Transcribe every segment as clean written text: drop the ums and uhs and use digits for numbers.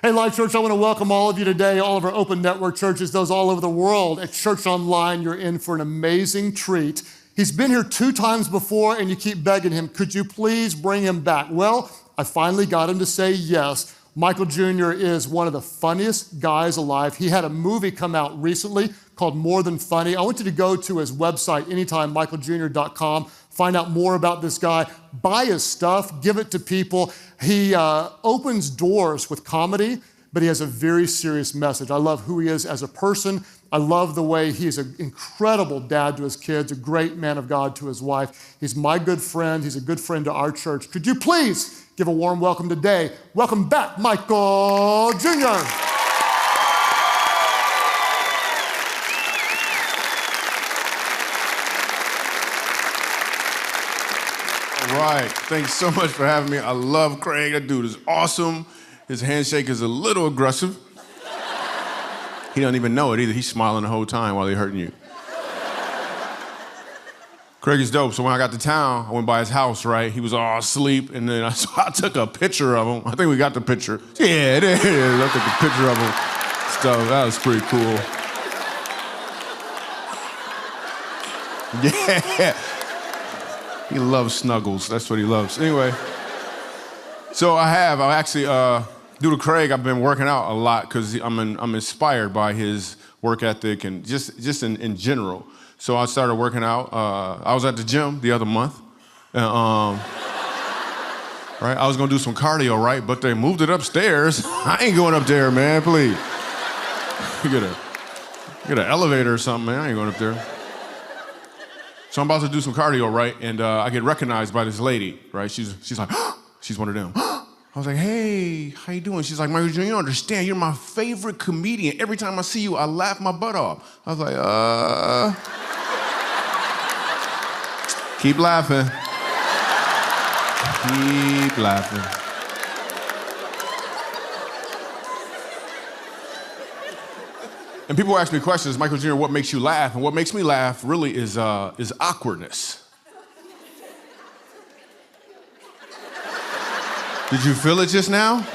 Hey, LIfe.Church, I want to welcome all of you today, all of our open network churches, those all over the world. At Church Online, you're in for an amazing treat. He's been here 2 times before, and you keep begging him, could you please bring him back? Well, I finally got him to say yes. Michael Jr. is one of the funniest guys alive. He had a movie come out recently called More Than Funny. I want you to go to his website, anytimemichaeljr.com, find out more about this guy, buy his stuff, give it to people. He opens doors with comedy, but he has a very serious message. I love who he is as a person. I love the way he's an incredible dad to his kids, a great man of God to his wife. He's my good friend. He's a good friend to our church. Could you please give a warm welcome today? Welcome back, Michael Jr. All right, thanks so much for having me. I love Craig. That dude is awesome. His handshake is a little aggressive. He doesn't even know it either. He's smiling the whole time while he's hurting you. Craig is dope. So when I got to town, I went by his house, right? He was all asleep, and then I took a picture of him. I think we got the picture. Yeah, it is. I took a picture of him. Stuff. That was pretty cool. Yeah. He loves snuggles. That's what he loves. Anyway, so I actually, due to Craig, I've been working out a lot because I'm inspired by his work ethic and just in general. So I started working out. I was at the gym the other month. Right? I was gonna do some cardio, right? But they moved it upstairs. I ain't going up there, man, please. You get an elevator or something, man. I ain't going up there. So I'm about to do some cardio, right? And I get recognized by this lady, right? She's like, she's one of them. I was like, hey, how you doing? She's like, Michael Jr., you don't understand. You're my favorite comedian. Every time I see you, I laugh my butt off. I was like, keep laughing. Keep laughing. And people ask me questions, Michael Jr., what makes you laugh? And what makes me laugh really is awkwardness. Did you feel it just now?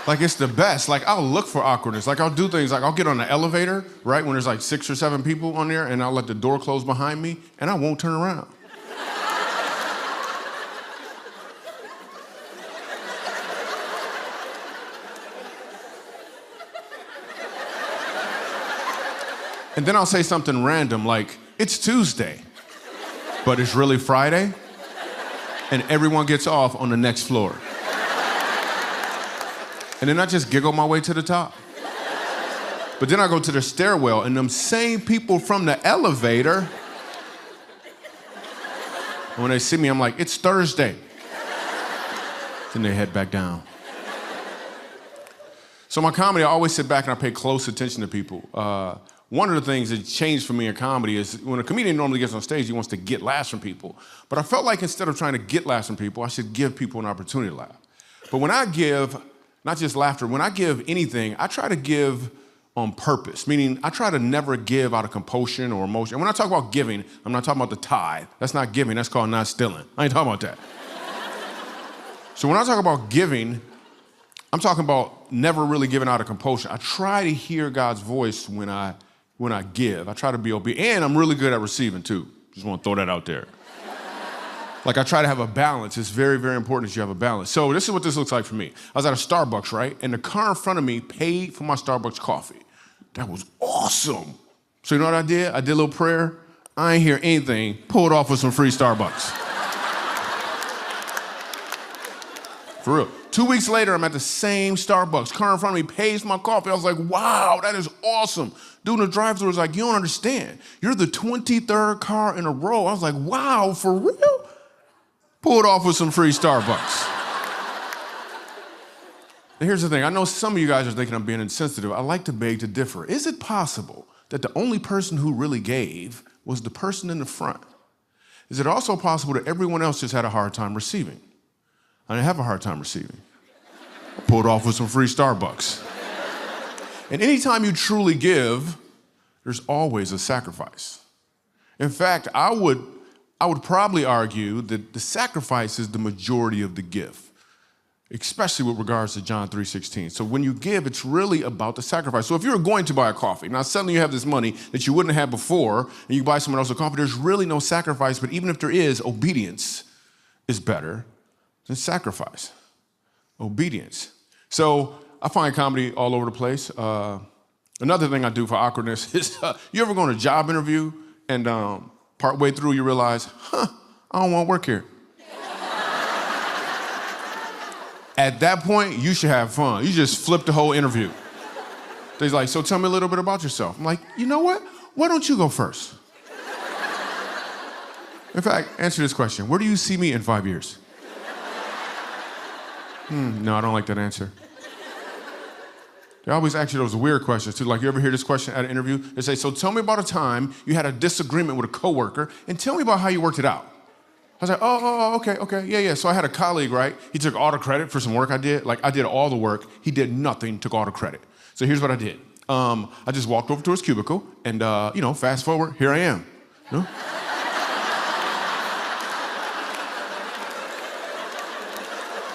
Like it's the best. Like I'll look for awkwardness. Like I'll do things like I'll get on the elevator, right? When there's like 6 or 7 people on there and I'll let the door close behind me and I won't turn around. And then I'll say something random like, it's Tuesday, but it's really Friday, and everyone gets off on the next floor. And then I just giggle my way to the top. But then I go to the stairwell, and them same people from the elevator, and when they see me, I'm like, it's Thursday. Then they head back down. So my comedy, I always sit back and I pay close attention to people. One of the things that changed for me in comedy is when a comedian normally gets on stage, he wants to get laughs from people. But I felt like instead of trying to get laughs from people, I should give people an opportunity to laugh. But when I give, not just laughter, when I give anything, I try to give on purpose, meaning I try to never give out of compulsion or emotion. And when I talk about giving, I'm not talking about the tithe. That's not giving, that's called not stealing. I ain't talking about that. So when I talk about giving, I'm talking about never really giving out of compulsion. I try to hear God's voice when I give. I try to be obedient, and I'm really good at receiving too. Just want to throw that out there. Like I try to have a balance. It's very, very important that you have a balance. So this is what this looks like for me. I was at a Starbucks, right? And the car in front of me paid for my Starbucks coffee. That was awesome. So you know what I did? I did a little prayer. I ain't hear anything. Pulled off with some free Starbucks. For real. 2 weeks later, I'm at the same Starbucks. Car in front of me pays my coffee. I was like, wow, that is awesome. Dude in the drive-thru was like, you don't understand. You're the 23rd car in a row. I was like, wow, for real? Pulled off with some free Starbucks. And here's the thing. I know some of you guys are thinking I'm being insensitive. I like to beg to differ. Is it possible that the only person who really gave was the person in the front? Is it also possible that everyone else just had a hard time receiving? I didn't have a hard time receiving. I pulled off with some free Starbucks. And anytime you truly give, there's always a sacrifice. In fact, I would probably argue that the sacrifice is the majority of the gift. especially with regards to John 3:16. So when you give, it's really about the sacrifice. So if you were going to buy a coffee, now suddenly you have this money that you wouldn't have before, and you buy someone else a coffee, there's really no sacrifice, but even if there is, obedience is better than sacrifice. Obedience. So I find comedy all over the place. Another thing I do for awkwardness is, you ever go on a job interview and partway through you realize, I don't want to work here. At that point, you should have fun. You just flip the whole interview. They're like, so tell me a little bit about yourself. I'm like, you know what? Why don't you go first? In fact, answer this question. Where do you see me in 5 years? No, I don't like that answer. They always ask you those weird questions too. Like, you ever hear this question at an interview? They say, so tell me about a time you had a disagreement with a coworker and tell me about how you worked it out. I was like, okay, yeah. So I had a colleague, right? He took all the credit for some work I did. Like, I did all the work. He did nothing, took all the credit. So here's what I did. I just walked over to his cubicle and, fast forward, here I am. You know?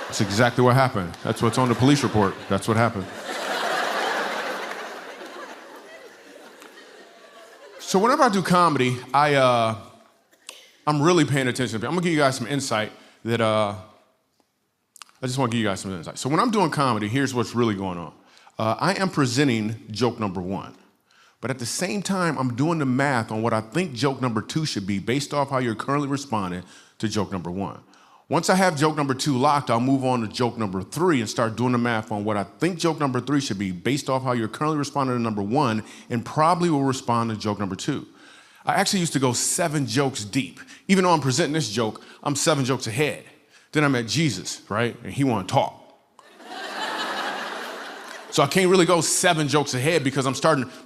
That's exactly what happened. That's what's on the police report. That's what happened. So whenever I do comedy, I'm really paying attention. I'm gonna give you guys some insight that I just want to give you guys some insight. So when I'm doing comedy, here's what's really going on. I am presenting joke number 1, but at the same time, I'm doing the math on what I think joke number 2 should be based off how you're currently responding to joke number 1. Once I have joke number 2 locked, I'll move on to joke number 3 and start doing the math on what I think joke number 3 should be based off how you're currently responding to number 1 and probably will respond to joke number 2. I actually used to go 7 jokes deep. Even though I'm presenting this joke, I'm 7 jokes ahead. Then I met Jesus, right? And he wanted to talk. So I can't really go 7 jokes ahead because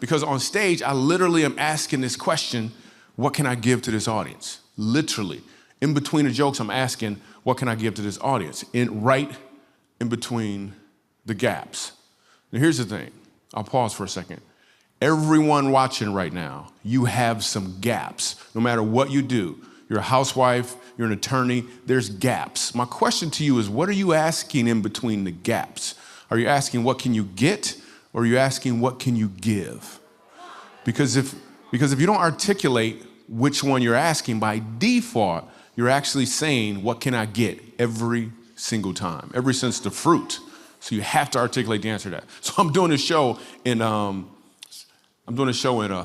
because on stage, I literally am asking this question, what can I give to this audience? Literally. In between the jokes, I'm asking, what can I give to this audience? Right in between the gaps. Now here's the thing. I'll pause for a second. Everyone watching right now, you have some gaps. No matter what you do, you're a housewife, you're an attorney, there's gaps. My question to you is, what are you asking in between the gaps? Are you asking what can you get, or are you asking what can you give? Because if you don't articulate which one you're asking, by default, you're actually saying, what can I get every single time, ever since the fruit. So you have to articulate the answer to that. So I'm doing a show in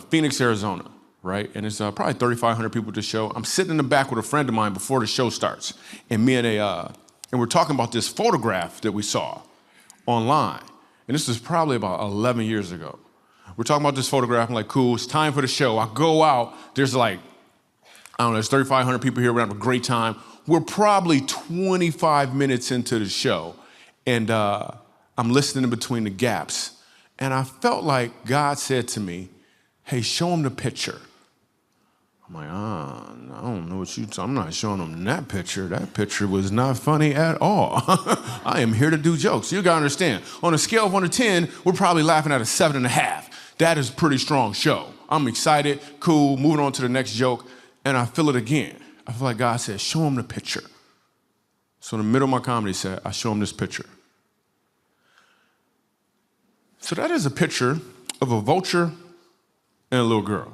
Phoenix, Arizona, right? And it's probably 3,500 people at the show. I'm sitting in the back with a friend of mine before the show starts. And we're talking about this photograph that we saw online. And this is probably about 11 years ago. We're talking about this photograph. I'm like, cool, it's time for the show. I go out, there's like, I don't know, there's 3,500 people here. We're having a great time. We're probably 25 minutes into the show. And I'm listening in between the gaps. And I felt like God said to me, hey, show him the picture. I'm like, I don't know what I'm not showing him that picture. That picture was not funny at all. I am here to do jokes. You gotta understand, on a scale of 1 to 10, we're probably laughing at a 7.5. That is a pretty strong show. I'm excited, cool, moving on to the next joke, and I feel it again. I feel like God said, show him the picture. So in the middle of my comedy set, I show him this picture. So that is a picture of a vulture and a little girl.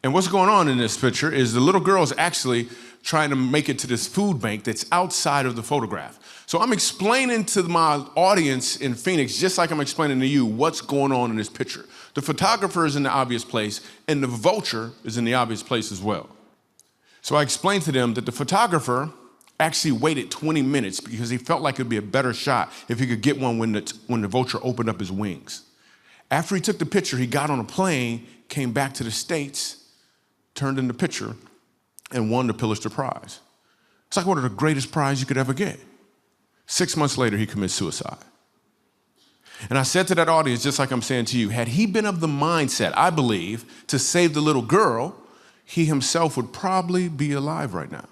And what's going on in this picture is the little girl is actually trying to make it to this food bank that's outside of the photograph. So I'm explaining to my audience in Phoenix, just like I'm explaining to you, what's going on in this picture. The photographer is in the obvious place, and the vulture is in the obvious place as well. So I explained to them that the photographer actually waited 20 minutes because he felt like it'd be a better shot if he could get one when the vulture opened up his wings. After he took the picture, he got on a plane, came back to the States, turned in the picture, and won the Pulitzer Prize. It's like one of the greatest prizes you could ever get. 6 months later, he commits suicide. And I said to that audience, just like I'm saying to you, had he been of the mindset, I believe, to save the little girl, he himself would probably be alive right now.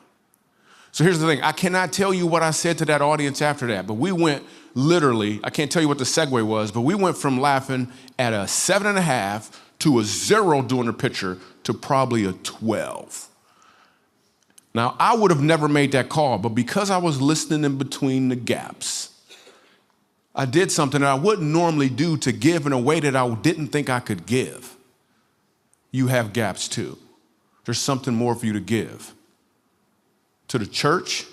So here's the thing. I cannot tell you what I said to that audience after that, but we went literally, I can't tell you what the segue was, but we went from laughing at a 7.5 to a 0 during the picture to probably a 12. Now, I would have never made that call, but because I was listening in between the gaps, I did something that I wouldn't normally do to give in a way that I didn't think I could give. You have gaps too. There's something more for you to give. To the church,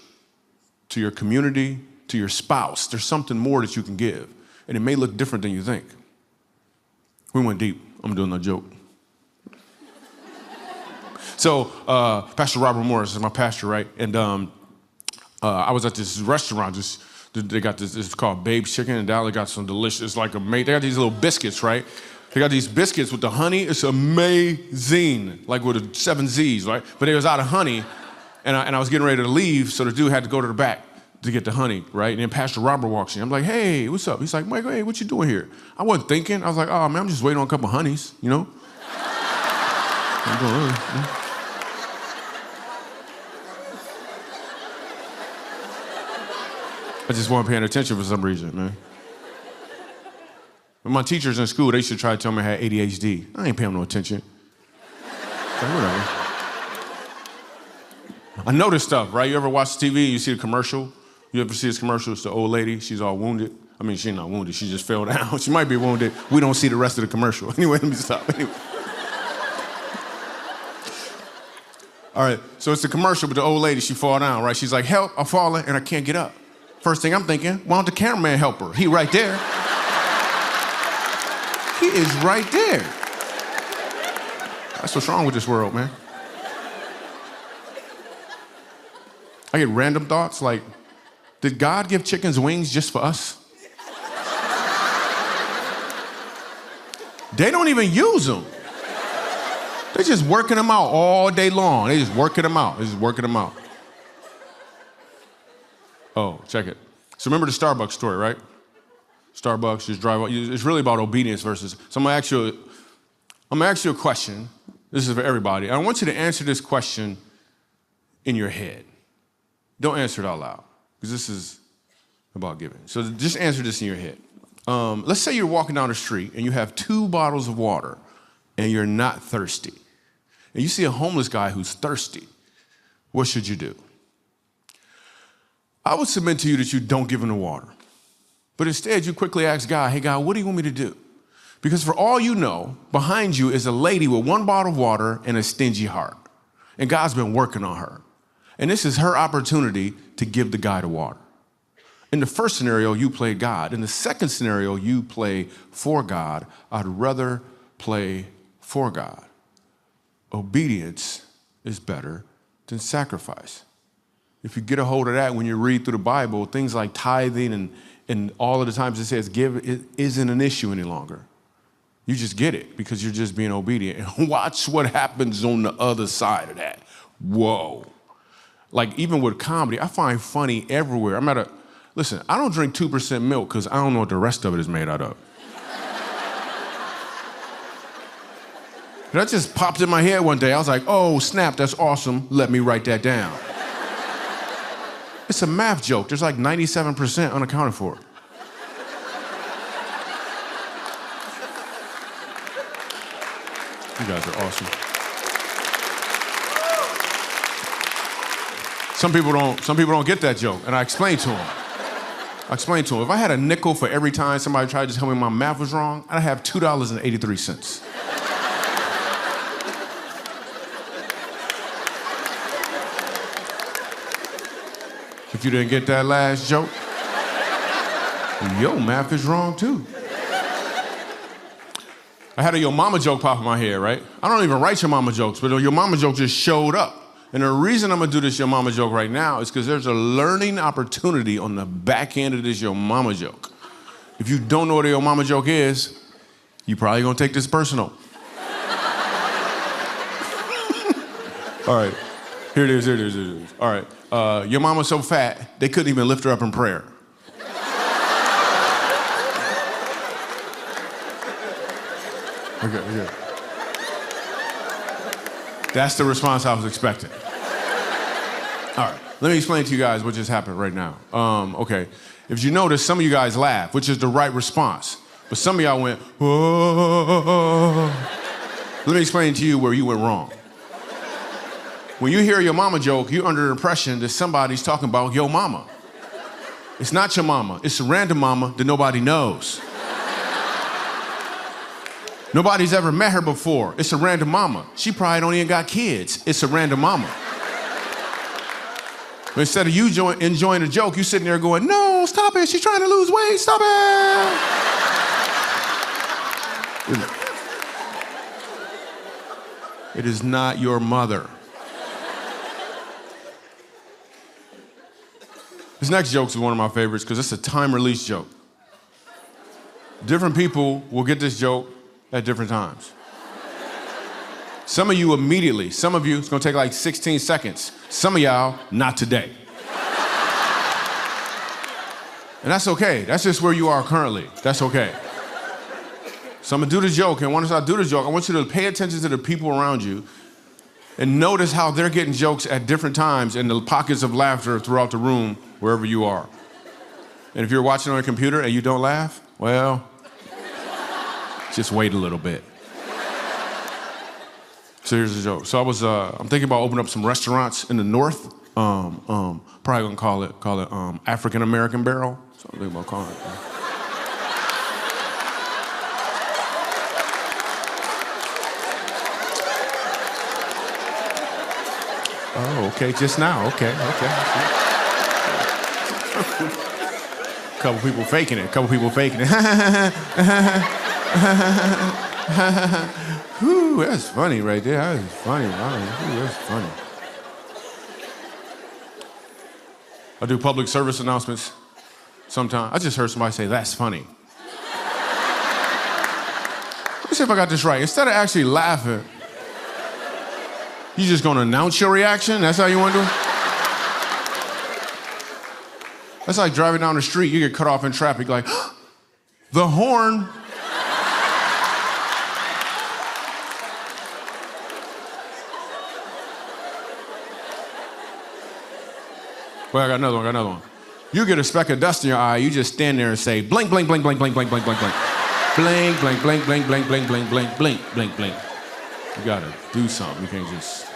to your community, to your spouse. There's something more that you can give. And it may look different than you think. We went deep. I'm doing a joke. So Pastor Robert Morris is my pastor, right? And I was at this restaurant. They got this. It's called Babe's Chicken, and down they got some delicious, they got these little biscuits, right? They got these biscuits with the honey. It's amazing, like with the 7 Z's, right? But it was out of honey, and I was getting ready to leave, so the dude had to go to the back to get the honey, right? And then Pastor Robert walks in. I'm like, hey, what's up? He's like, Michael, hey, what you doing here? I wasn't thinking. I was like, oh, man, I'm just waiting on a couple honeys, you know? I'm doing, I just wasn't paying attention for some reason, man. When my teachers in school, they used to try to tell me I had ADHD. I ain't paying no attention. Like, whatever. I noticed stuff, right? You ever watch TV and you see a commercial? You ever see this commercial? It's the old lady. She's all wounded. I mean, she's not wounded. She just fell down. She might be wounded. We don't see the rest of the commercial. Anyway, let me stop. Anyway. All right, so it's the commercial with the old lady. She fall down, right? She's like, help, I'm falling, and I can't get up. First thing I'm thinking, why don't the cameraman help her? He right there. He is right there. That's what's wrong with this world, man. I get random thoughts like, did God give chickens wings just for us? They don't even use them. They're just working them out all day long. They just working them out. They're just working them out. Oh, check it. So remember the Starbucks story, right? Starbucks, just drive out. It's really about obedience versus. So I'm gonna ask you a question. This is for everybody. I want you to answer this question in your head. Don't answer it out loud, because this is about giving. So just answer this in your head. Let's say you're walking down the street and you have 2 bottles of water and you're not thirsty. And you see a homeless guy who's thirsty. What should you do? I would submit to you that you don't give him the water. But instead, you quickly ask God, hey, God, what do you want me to do? Because for all you know, behind you is a lady with 1 bottle of water and a stingy heart. And God's been working on her. And this is her opportunity to give the guy the water. In the first scenario, you play God. In the second scenario, you play for God. I'd rather play for God. Obedience is better than sacrifice. If you get a hold of that when you read through the Bible, things like tithing and all of the times it says give, it isn't an issue any longer. You just get it because you're just being obedient. And watch what happens on the other side of that. Whoa. Like even with comedy, I find funny everywhere. Listen, I don't drink 2% milk because I don't know what the rest of it is made out of. That just popped in my head one day. I was like, oh, snap, that's awesome. Let me write that down. It's a math joke. There's like 97% unaccounted for. You guys are awesome. Some people don't get that joke, and I explained to them. If I had a nickel for every time somebody tried to tell me my math was wrong, I'd have $2.83. If you didn't get that last joke, your math is wrong too. I had a Yo Mama joke pop in my head, right? I don't even write Your Mama jokes, but Your Mama joke just showed up. And the reason I'm gonna do this Your Mama joke right now is because there's a learning opportunity on the back end of this Your Mama joke. If you don't know what a Your Mama joke is, you probably gonna take this personal. All right, here it is. All right, your mama's so fat, they couldn't even lift her up in prayer. Okay. That's the response I was expecting. All right, let me explain to you guys what just happened right now. Okay, if you notice, some of you guys laughed, which is the right response. But some of y'all went, whoa. Let me explain to you where you went wrong. When you hear Your Mama joke, you're under the impression that somebody's talking about Yo Mama. It's not your mama. It's a random mama that nobody knows. Nobody's ever met her before. It's a random mama. She probably don't even got kids. It's a random mama. But instead of you enjoying the joke, you sitting there going, no, stop it. She's trying to lose weight. Stop it. It is not your mother. This next joke is one of my favorites because it's a time release joke. Different people will get this joke at different times. Some of you immediately, some of you, it's gonna take like 16 seconds. Some of y'all, not today. And that's okay. That's just where you are currently. That's okay. So I'm gonna do the joke, and once I do the joke, I want you to pay attention to the people around you and notice how they're getting jokes at different times and the pockets of laughter throughout the room, wherever you are. And if you're watching on a computer and you don't laugh, well, just wait a little bit. So here's the joke. So I'm thinking about opening up some restaurants in the north. Probably gonna call it African American Barrel. So I'm thinking about calling it. Oh, okay, just now. Okay. Couple people faking it. Whew, that's funny right there. That is funny. Ooh, that's funny. I do public service announcements sometimes. I just heard somebody say, that's funny. Let me see if I got this right. Instead of actually laughing, you just gonna announce your reaction? That's how you wanna do it? That's like driving down the street, you get cut off in traffic, like, the horn. Well, I got another one. You get a speck of dust in your eye, you just stand there and say, blink, blink, blink, blink, blink, blink, blink, blink, blink. Blink, blink, blink, blink, blink, blink, blink, blink, blink, blink, blink. You gotta do something, you can't just.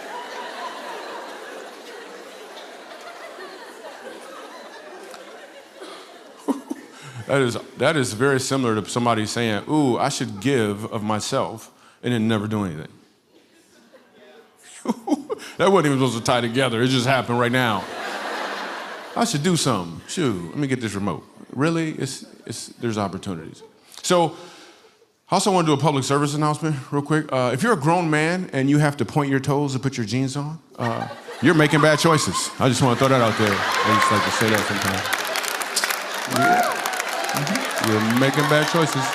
That is very similar to somebody saying, ooh, I should give of myself and then never do anything. That wasn't even supposed to tie together, it just happened right now. I should do something. Shoot, let me get this remote. Really? There's opportunities. So, I also want to do a public service announcement real quick. If you're a grown man and you have to point your toes to put your jeans on, you're making bad choices. I just want to throw that out there. I just like to say that sometimes. Yeah. Mm-hmm. You're making bad choices.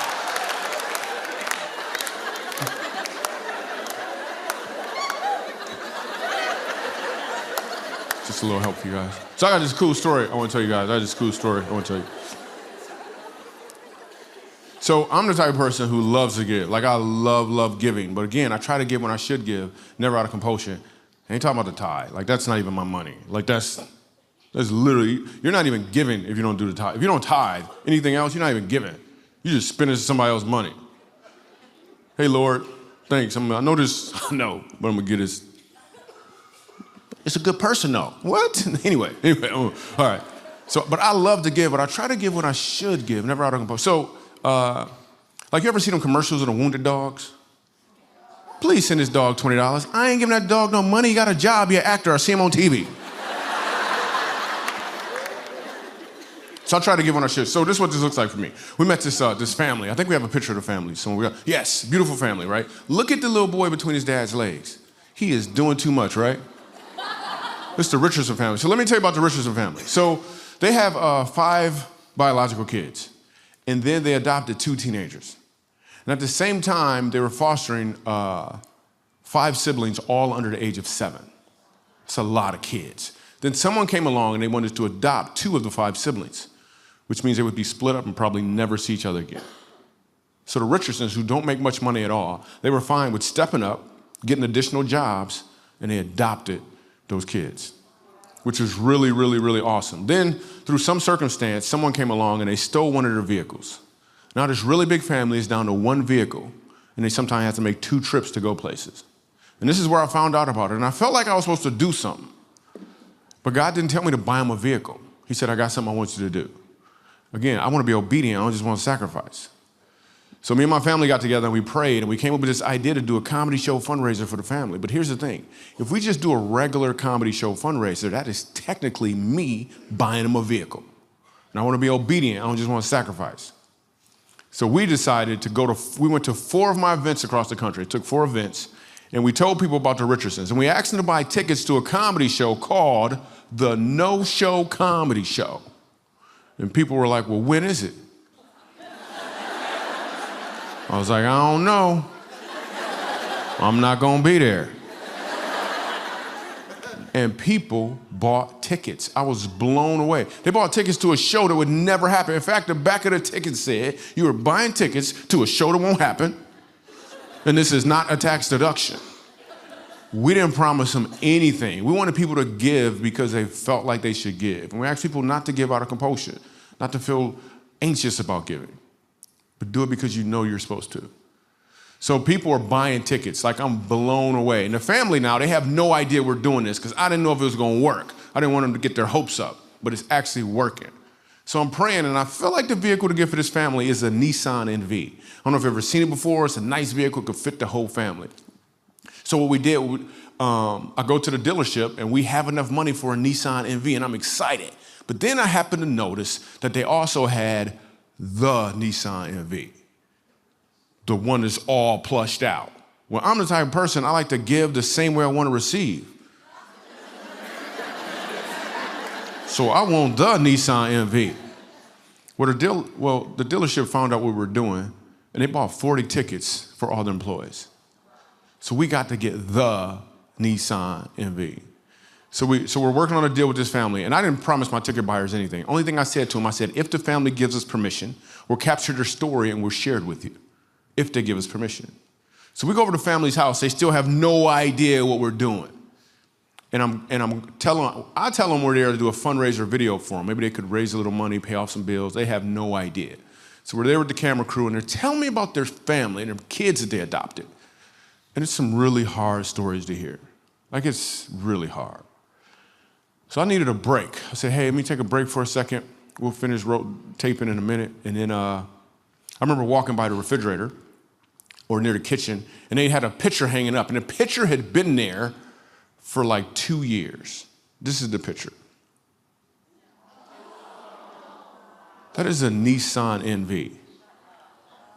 Just a little help for you guys. So I got this cool story I want to tell you guys. So I'm the type of person who loves to give. Like I love giving. But again, I try to give when I should give, never out of compulsion. I ain't talking about the tithe. Like that's not even my money. Like that's literally, you're not even giving if you don't do the tithe. If you don't tithe, anything else, you're not even giving. You just spending somebody else's money. Hey, Lord, thanks. I know this, I know, but I'm gonna get this. It's a good person though. What? Anyway, all right. So, but I love to give, but I try to give when I should give, never out of compulsion. So, like you ever see them commercials of the wounded dogs? Please send this dog $20. I ain't giving that dog no money. He got a job, he an actor, I see him on TV. So I try to give when I should. So this is what this looks like for me. We met this family. I think we have a picture of the family. Yes, beautiful family, right? Look at the little boy between his dad's legs. He is doing too much, right? It's the Richardson family. So let me tell you about the Richardson family. So they have 5 biological kids, and then they adopted 2 teenagers. And at the same time, they were fostering 5 siblings, all under the age of 7. It's a lot of kids. Then someone came along and they wanted to adopt 2 of the 5 siblings, which means they would be split up and probably never see each other again. So the Richardsons, who don't make much money at all, they were fine with stepping up, getting additional jobs, and they adopted those kids, which was really, really, really awesome. Then, through some circumstance, someone came along and they stole one of their vehicles. Now this really big family is down to 1 vehicle, and they sometimes have to make 2 trips to go places. And this is where I found out about it, and I felt like I was supposed to do something. But God didn't tell me to buy them a vehicle. He said, I got something I want you to do. Again, I want to be obedient. I don't just want to sacrifice. So me and my family got together and we prayed and we came up with this idea to do a comedy show fundraiser for the family. But here's the thing. If we just do a regular comedy show fundraiser, that is technically me buying them a vehicle. And I want to be obedient. I don't just want to sacrifice. So we decided to we went to 4 of my events across the country. It took 4 events. And we told people about the Richardsons. And we asked them to buy tickets to a comedy show called the No Show Comedy Show. And people were like, well, when is it? I was like, I don't know. I'm not gonna be there. And people bought tickets. I was blown away. They bought tickets to a show that would never happen. In fact, the back of the ticket said, you were buying tickets to a show that won't happen, and this is not a tax deduction. We didn't promise them anything. We wanted people to give because they felt like they should give. And we asked people not to give out of compulsion, not to feel anxious about giving, but do it because you know you're supposed to. So people are buying tickets, like I'm blown away. And the family now, they have no idea we're doing this because I didn't know if it was gonna work. I didn't want them to get their hopes up, but it's actually working. So I'm praying, and I feel like the vehicle to get for this family is a Nissan NV. I don't know if you've ever seen it before. It's a nice vehicle, could fit the whole family. So what we did, I go to the dealership, and we have enough money for a Nissan NV, and I'm excited. But then I happened to notice that they also had the Nissan NV, the one that's all plushed out. Well, I'm the type of person, I like to give the same way I want to receive. So I want the Nissan NV. Well, the dealership found out what we were doing, and they bought 40 tickets for all the employees. So we got to get the Nissan NV. So we're working on a deal with this family, and I didn't promise my ticket buyers anything. Only thing I said to them, I said, if the family gives us permission, we'll capture their story and we'll share it with you, if they give us permission. So we go over to the family's house. They still have no idea what we're doing. And I tell them we're there to do a fundraiser video for them. Maybe they could raise a little money, pay off some bills. They have no idea. So we're there with the camera crew, and they're telling me about their family and their kids that they adopted. And it's some really hard stories to hear. Like, it's really hard. So I needed a break. I said, hey, let me take a break for a second. We'll finish taping in a minute. And then I remember walking by the refrigerator or near the kitchen, and they had a picture hanging up. And the picture had been there for like 2 years. This is the picture. That is a Nissan NV.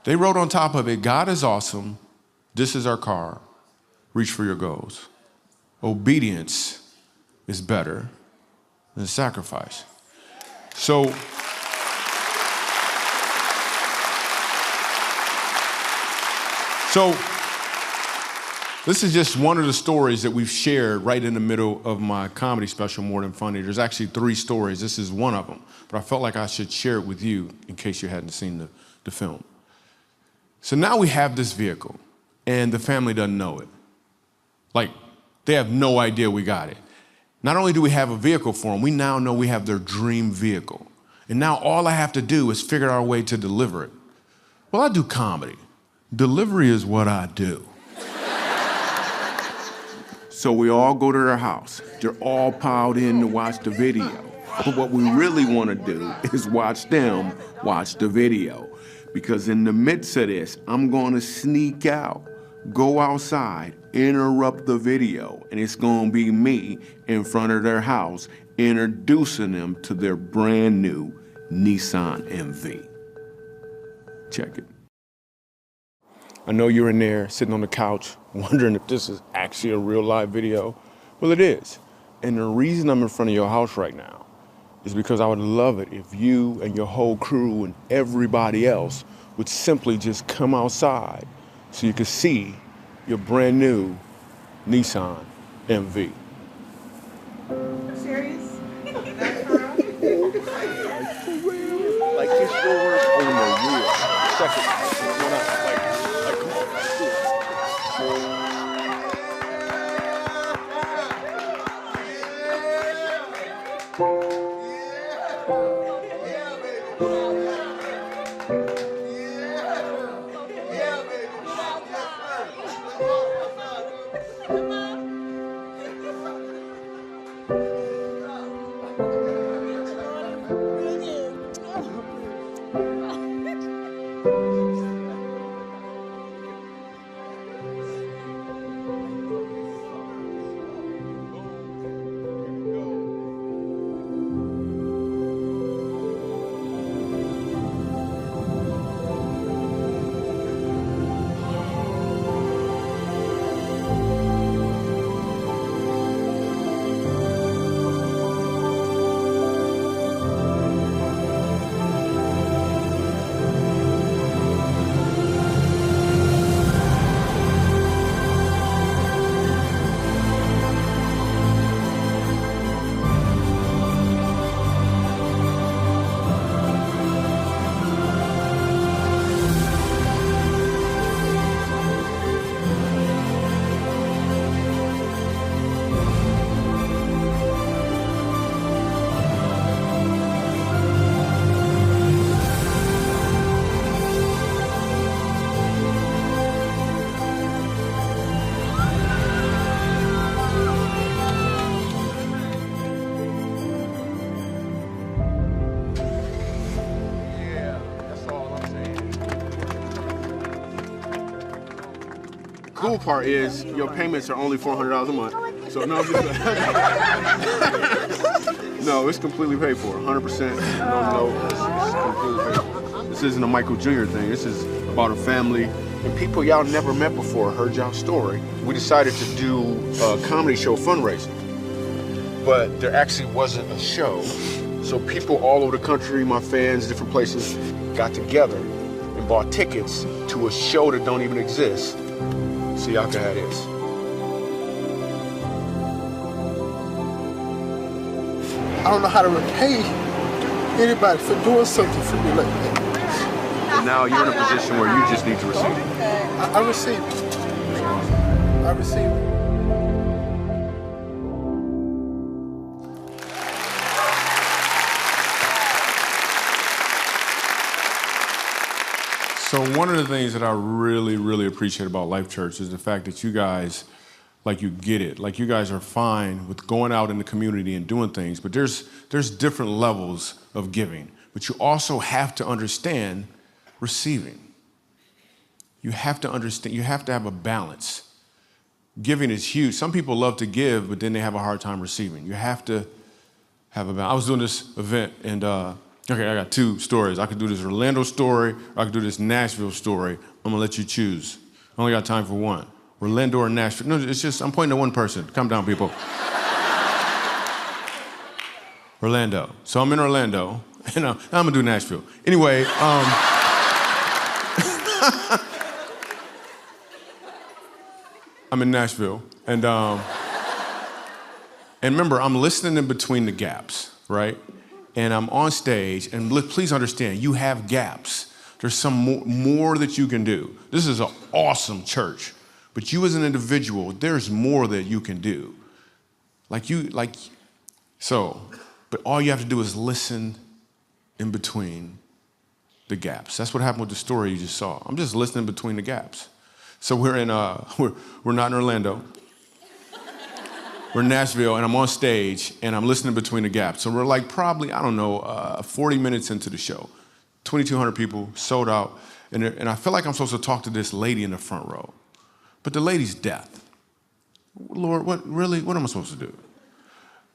They wrote on top of it, God is awesome. This is our car. Reach for your goals. Obedience is better than sacrifice. So this is just one of the stories that we've shared right in the middle of my comedy special, More Than Funny. There's actually 3 stories. This is one of them. But I felt like I should share it with you in case you hadn't seen the film. So now we have this vehicle, and the family doesn't know it. Like, they have no idea we got it. Not only do we have a vehicle for them, we now know we have their dream vehicle. And now all I have to do is figure out a way to deliver it. Well, I do comedy. Delivery is what I do. So we all go to their house. They're all piled in to watch the video. But what we really want to do is watch them watch the video. Because in the midst of this, I'm going to sneak out, go outside, interrupt the video, and it's going to be me in front of their house introducing them to their brand new Nissan NV. Check it. I know you're in there sitting on the couch wondering if this is actually a real live video. Well, it is. And the reason I'm in front of your house right now is because I would love it if you and your whole crew and everybody else would simply just come outside so you could see your brand new Nissan NV. Serious? That's for real? For real? Like, just yours on the real. Check it. Come on. cool part is your payments are only $400 a month. So no, no, it's completely paid for, 100%. No, it's completely paid for. This isn't a Michael Jr. thing. This is about a family and people y'all never met before, heard y'all story. We decided to do a comedy show fundraising, but there actually wasn't a show. So people all over the country, my fans, different places, got together and bought tickets to a show that don't even exist. So y'all can have this. I don't know how to repay anybody for doing something for me like that. And now you're in a position where you just need to receive it. I receive it. I receive it. So one of the things that I really, really appreciate about LIfe.Church is the fact that you guys, like, you get it. Like, you guys are fine with going out in the community and doing things, but there's different levels of giving. But you also have to understand receiving. You have to understand, you have to have a balance. Giving is huge. Some people love to give, but then they have a hard time receiving. You have to have a balance. I was doing this event, and okay, I got two stories. I could do this Orlando story, or I could do this Nashville story. I'm gonna let you choose. I only got time for one. Orlando or Nashville. No, it's just, I'm pointing at one person. Calm down, people. Orlando. So I'm in Orlando, and I'm gonna do Nashville. Anyway, I'm in Nashville, and remember, I'm listening in between the gaps, right? And I'm on stage, and please understand, you have gaps. There's some more that you can do. This is an awesome church, but you as an individual, there's more that you can do. But all you have to do is listen in between the gaps. That's what happened with the story you just saw. I'm just listening between the gaps. So we're not in Orlando. We're in Nashville, and I'm on stage, and I'm listening between the gaps. So we're like probably, 40 minutes into the show. 2,200 people, sold out, and I feel like I'm supposed to talk to this lady in the front row. But the lady's deaf. Lord, what am I supposed to do?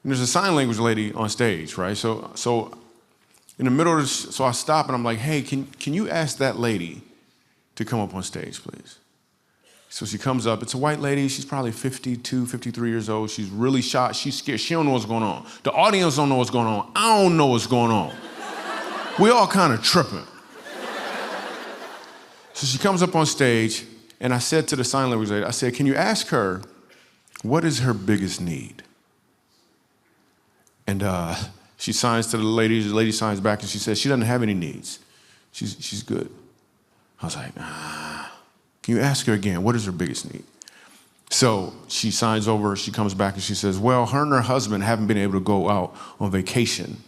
And there's a sign language lady on stage, right? So in the middle of this, so I stop, and I'm like, hey, can you ask that lady to come up on stage, please? So she comes up. It's a white lady. She's probably 52, 53 years old. She's really shy. She's scared. She don't know what's going on. The audience don't know what's going on. I don't know what's going on. We all kind of tripping. So she comes up on stage, and I said to the sign language lady, I said, can you ask her, what is her biggest need? And she signs to the lady signs back, and she says, she doesn't have any needs. She's good. I was like, can you ask her again, what is her biggest need? So she signs over, she comes back and she says, well, her and her husband haven't been able to go out on vacation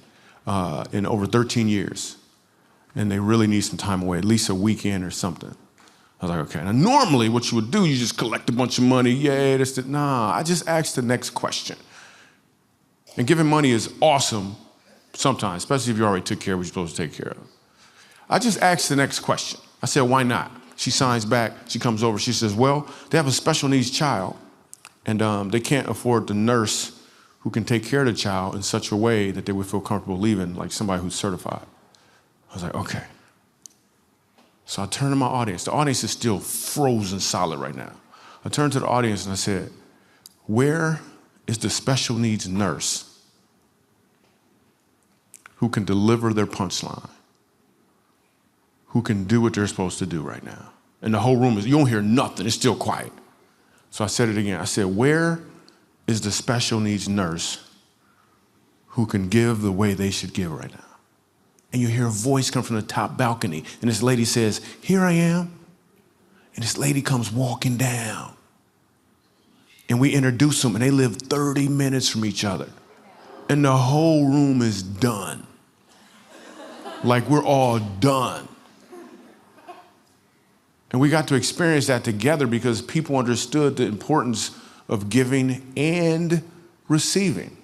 in over 13 years. And they really need some time away, at least a weekend or something. I was like, okay. Now, normally what you would do, you just collect a bunch of money. Yay, this, that. Nah, I just asked the next question. And giving money is awesome sometimes, especially if you already took care of what you're supposed to take care of. I just asked the next question. I said, why not? She signs back, she comes over, she says, well, they have a special needs child, and they can't afford the nurse who can take care of the child in such a way that they would feel comfortable leaving, like somebody who's certified. I was like, okay. So I turned to my audience. The audience is still frozen solid right now. I turned to the audience and I said, where is the special needs nurse who can deliver their punchline? Who can do what they're supposed to do right now? And the whole room you don't hear nothing, it's still quiet. So I said it again. I said, where is the special needs nurse who can give the way they should give right now? And you hear a voice come from the top balcony, and this lady says, here I am. And this lady comes walking down. And we introduce them, and they live 30 minutes from each other. And the whole room is done. Like we're all done. And we got to experience that together because people understood the importance of giving and receiving.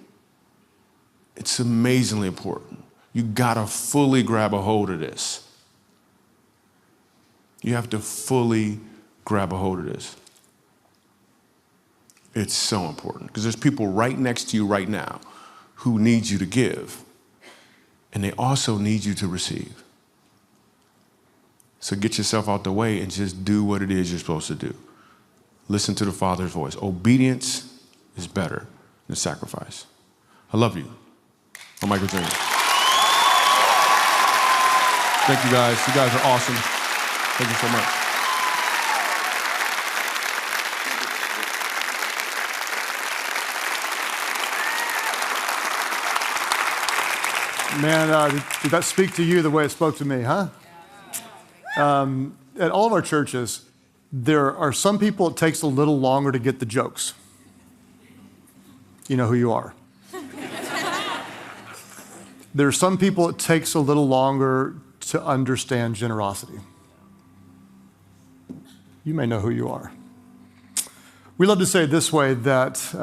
It's amazingly important. You gotta fully grab a hold of this. You have to fully grab a hold of this. It's so important because there's people right next to you right now who need you to give, and they also need you to receive. So get yourself out the way and just do what it is you're supposed to do. Listen to the Father's voice. Obedience is better than sacrifice. I love you. I'm Michael Jr. Thank you guys. You guys are awesome. Thank you so much. Man, did that speak to you the way it spoke to me, huh? At all of our churches, there are some people it takes a little longer to get the jokes. You know who you are. There are some people it takes a little longer to understand generosity. You may know who you are. We love to say it this way, that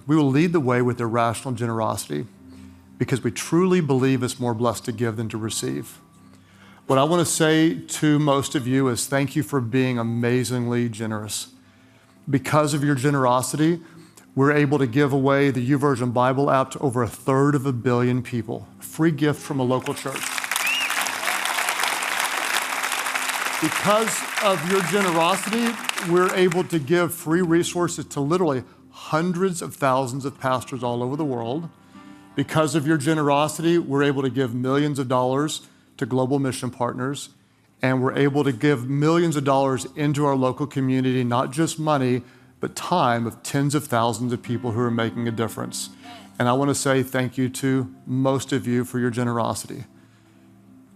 we will lead the way with irrational generosity because we truly believe it's more blessed to give than to receive. What I want to say to most of you is thank you for being amazingly generous. Because of your generosity, we're able to give away the YouVersion Bible app to over 1/3 billion people. A free gift from a local church. Because of your generosity, we're able to give free resources to literally hundreds of thousands of pastors all over the world. Because of your generosity, we're able to give millions of dollars to global mission partners, and we're able to give millions of dollars into our local community, not just money, but time of tens of thousands of people who are making a difference. And I want to say thank you to most of you for your generosity.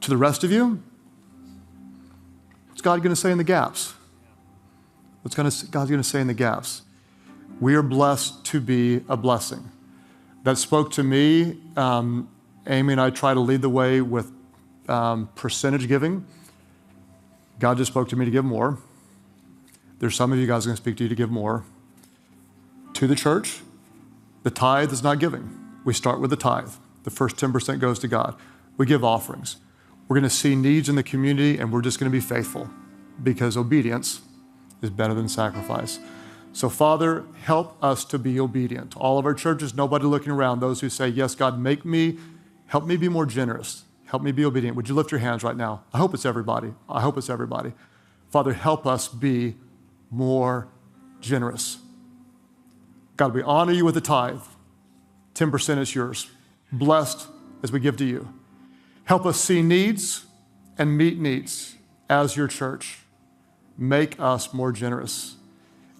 To the rest of you, what's God going to say in the gaps? What's God's going to say in the gaps? We are blessed to be a blessing. That spoke to me. Amy and I try to lead the way with percentage giving. God just spoke to me to give more. There's some of you guys going to speak to you to give more. To the church, the tithe is not giving. We start with the tithe. The first 10% goes to God. We give offerings. We're going to see needs in the community, and we're just going to be faithful because obedience is better than sacrifice. So Father, help us to be obedient. All of our churches, nobody looking around, those who say, yes, God, help me be more generous. Help me be obedient. Would you lift your hands right now? I hope it's everybody. I hope it's everybody. Father, help us be more generous. God, we honor you with the tithe. 10% is yours. Blessed as we give to you. Help us see needs and meet needs as your church. Make us more generous.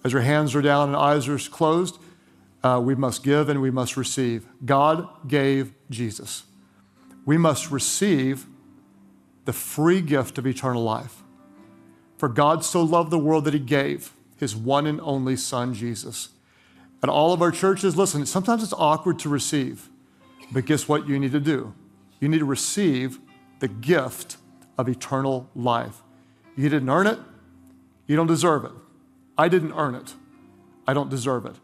As your hands are down and eyes are closed, we must give and we must receive. God gave Jesus. We must receive the free gift of eternal life. For God so loved the world that he gave his one and only Son, Jesus. At all of our churches, listen, sometimes it's awkward to receive, but guess what you need to do? You need to receive the gift of eternal life. You didn't earn it. You don't deserve it. I didn't earn it. I don't deserve it.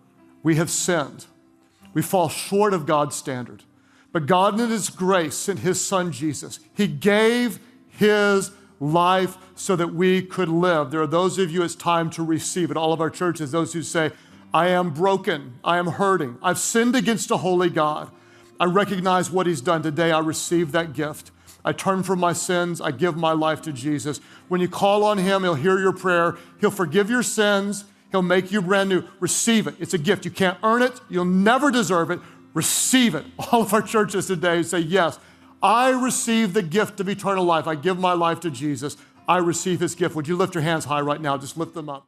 We have sinned. We fall short of God's standard. But God in his grace sent his Son, Jesus. He gave his life so that we could live. There are those of you, it's time to receive it. All of our churches, those who say, I am broken, I am hurting, I've sinned against a holy God. I recognize what he's done today. I receive that gift. I turn from my sins. I give my life to Jesus. When you call on him, he'll hear your prayer. He'll forgive your sins. He'll make you brand new. Receive it. It's a gift. You can't earn it. You'll never deserve it. Receive it. All of our churches today say, yes, I receive the gift of eternal life. I give my life to Jesus. I receive his gift. Would you lift your hands high right now? Just lift them up.